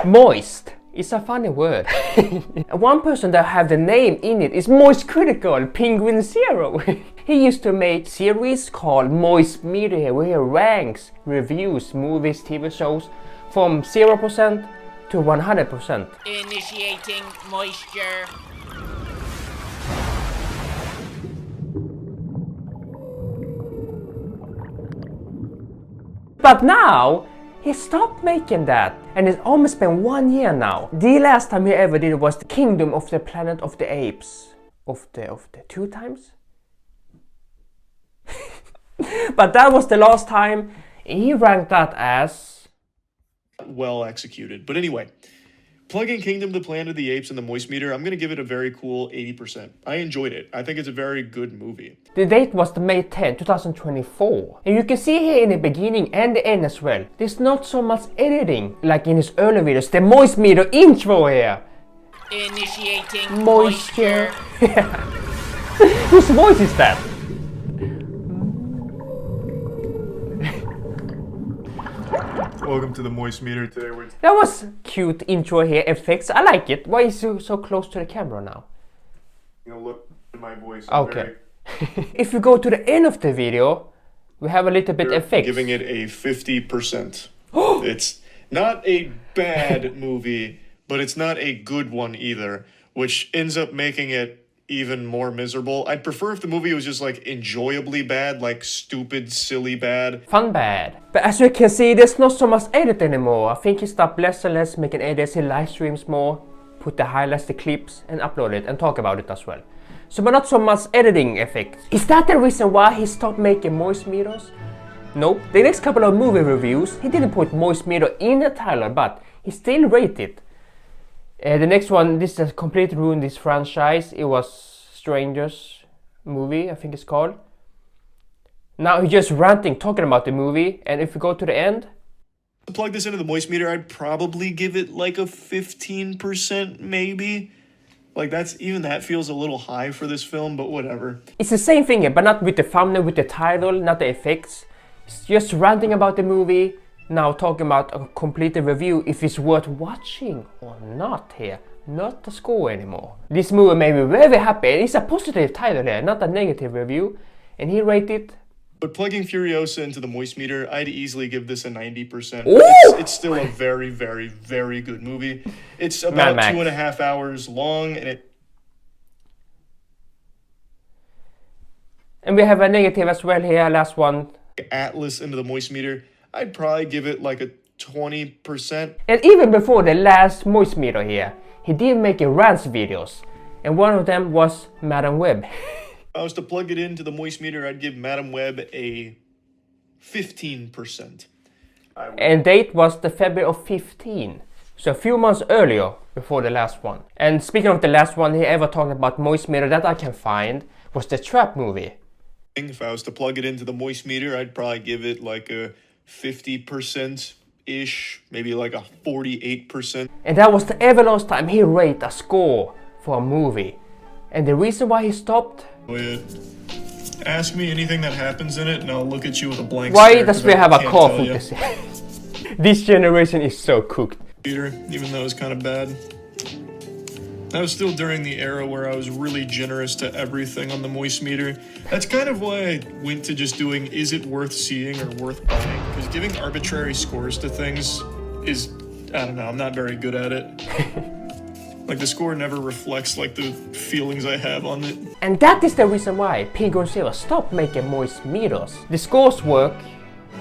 Moist is a funny word. One person that have the name in it is Moist Critical, Penguinz0. He used to make series called Moist Media where he ranks, reviews, movies, TV shows from 0% to 100%. Initiating moisture. But now, he stopped making that, and it's almost been 1 year now. The last time he ever did was the Kingdom of the Planet of the Apes. Of the 2 times? But that was the last time. He ranked that as... well executed. But anyway, plugging Kingdom of the Planet of the Apes in the Moist Meter, I'm going to give it a very cool 80%. I enjoyed it. I think it's a very good movie. The date was the May 10, 2024. And you can see here in the beginning and the end as well. There's not so much editing like in his earlier videos. The Moist Meter intro here. Initiating Moisture. Whose voice is that? Welcome to the Moist Meter today. That was cute intro here, effects. I like it. Why is you so close to the camera now? You know, look at my voice. Okay. If you go to the end of the video, we have a little bit effects. Giving it a 50%. It's not a bad movie, but it's not a good one either, which ends up making it even more miserable. I'd prefer if the movie was just like enjoyably bad, like stupid, silly bad. Fun bad. But as you can see, there's not so much edit anymore. I think he stopped less and less making edits. He live streams more, put the highlights, the clips, and upload it and talk about it as well. So but not so much editing effects. Is that the reason why he stopped making Moist Meters? Nope. The next couple of movie reviews, he didn't put Moist Meter in the title, but he still rated it. The next one, this has completely ruined this franchise. It was Strangers movie, I think it's called. Now he's just ranting, talking about the movie, and if we go to the end... To plug this into the Moist Meter, I'd probably give it like a 15% maybe. Like that feels a little high for this film, but whatever. It's the same thing here, but not with the thumbnail, with the title, not the effects. It's just ranting about the movie. Now talking about a complete review if it's worth watching or not here. Not the score anymore. This movie made me very happy. It's a positive title here, not a negative review. And he rated... But plugging Furiosa into the Moist Meter, I'd easily give this a 90%. It's still a very, very, very good movie. It's about 2.5 hours long and it... And we have a negative as well here, last one. Atlas into the Moist Meter, I'd probably give it like a 20%. And even before the last Moist Meter here, he did make a rants videos. And one of them was Madam Web. If I was to plug it into the Moist Meter, I'd give Madam Web a 15%. And date was the February of 15. So a few months earlier before the last one. And speaking of the last one he ever talked about Moist Meter that I can find was the Trap movie. If I was to plug it into the Moist Meter, I'd probably give it like a 50%-ish, maybe like a 48%. And that was the ever last time he rated a score for a movie. And the reason why he stopped... Ask me anything that happens in it and I'll look at you with a blank why stare. Why does we have a call for this? This generation is so cooked. Even though it's kind of bad. That was still during the era where I was really generous to everything on the Moist Meter. That's kind of why I went to just doing is it worth seeing or worth buying? Because giving arbitrary scores to things is, I don't know, I'm not very good at it. Like the score never reflects like the feelings I have on it. And that is the reason why Penguinz0 stopped making Moist Meters. The scores work.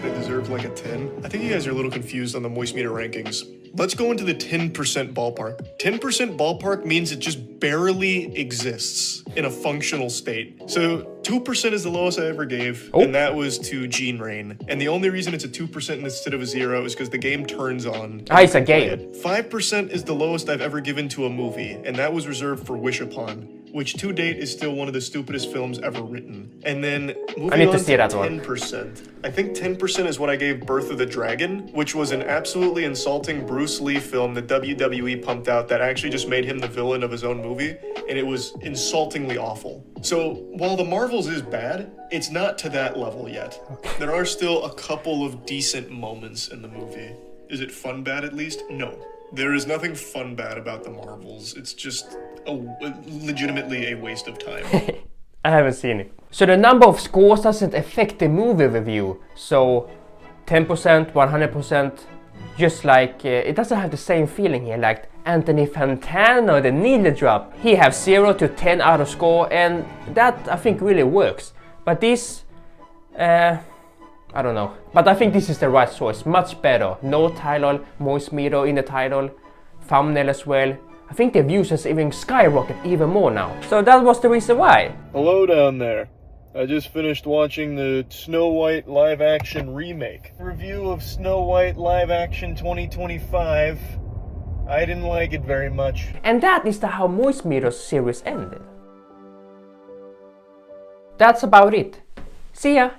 They deserve like a 10. I think you guys are a little confused on the Moist Meter rankings. Let's go into the 10% ballpark. 10% ballpark means it just barely exists in a functional state. So 2% is the lowest I ever gave, and that was to Gene Rain. And the only reason it's a 2% instead of a 0 is because the game turns on. It's a game. 5% is the lowest I've ever given to a movie, and that was reserved for Wish Upon, which to date is still one of the stupidest films ever written. And then moving on to 10%. I think 10% is what I gave Birth of the Dragon, which was an absolutely insulting Bruce Lee film that WWE pumped out that actually just made him the villain of his own movie, and it was insultingly awful. So while the Marvels is bad, it's not to that level yet. There are still a couple of decent moments in the movie. Is it fun bad at least? No. There is nothing fun bad about the Marvels. It's just legitimately a waste of time. I haven't seen it. So the number of scores doesn't affect the movie review. So 10%, 100%, just like it doesn't have the same feeling here. Like Anthony Fantano, the needle drop. He has 0 to 10 out of score, and that I think really works. But this, I don't know. But I think this is the right choice. Much better. No title, Moist Meter in the title, thumbnail as well. I think the views has even skyrocketed even more now. So that was the reason why. Hello down there. I just finished watching the Snow White live action remake. Review of Snow White live action 2025. I didn't like it very much. And that is how Moist Meter's series ended. That's about it. See ya!